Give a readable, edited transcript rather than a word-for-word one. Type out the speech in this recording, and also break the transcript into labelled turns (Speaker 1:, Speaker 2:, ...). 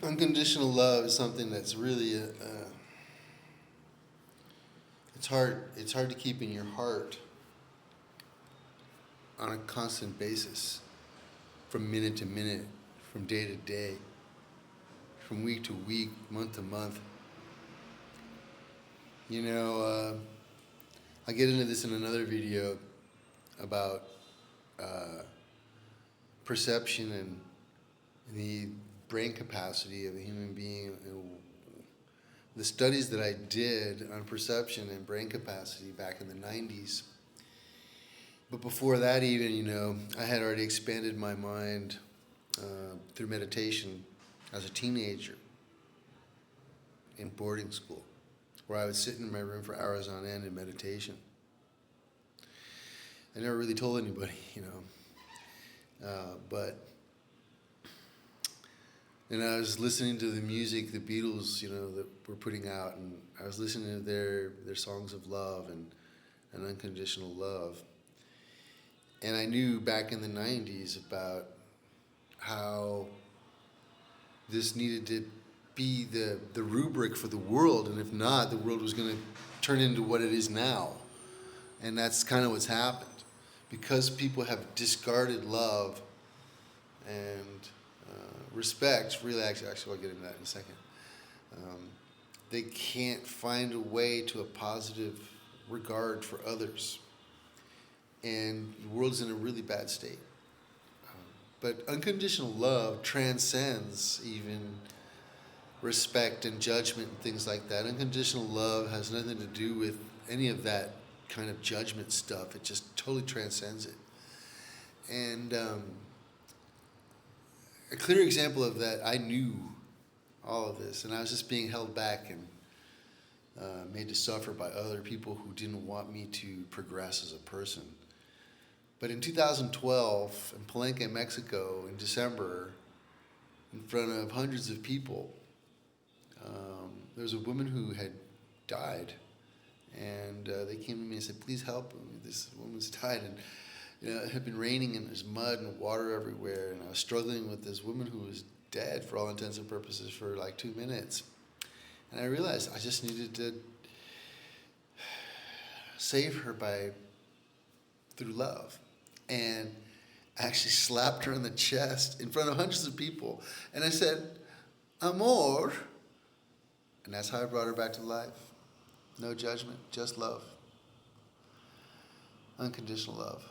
Speaker 1: Unconditional love is something that's really it's hard. It's hard to keep in your heart on a constant basis, from minute to minute, from day to day, from week to week, month to month. You know, I'll get into this in another video about perception and the brain capacity of a human being. The studies that I did on perception and brain capacity back in the 90s. But before that even, I had already expanded my mind through meditation as a teenager in boarding school, where I would sit in my room for hours on end in meditation. I never really told anybody, but and I was listening to the music the Beatles, that were putting out, and I was listening to their songs of love and unconditional love. And I knew back in the 90s about how this needed to be the rubric for the world, and if not, the world was going to turn into what it is now. And that's kind of what's happened. Because people have discarded love and respect, really, actually I'll get into that in a second. They can't find a way to a positive regard for others. And the world's in a really bad state. But unconditional love transcends even respect and judgment and things like that. Unconditional love has nothing to do with any of that kind of judgment stuff. It just totally transcends it. And a clear example of that, I knew all of this, and I was just being held back and made to suffer by other people who didn't want me to progress as a person. But in 2012, in Palenque, Mexico, in December, in front of hundreds of people, there was a woman who had died. And they came to me and said, please help me. This woman's died. And it had been raining and there's mud and water everywhere. And I was struggling with this woman who was dead for all intents and purposes for like 2 minutes. And I realized I just needed to save her through love. And I actually slapped her in the chest in front of hundreds of people. And I said, amor. And that's how I brought her back to life. No judgment, just love. Unconditional love.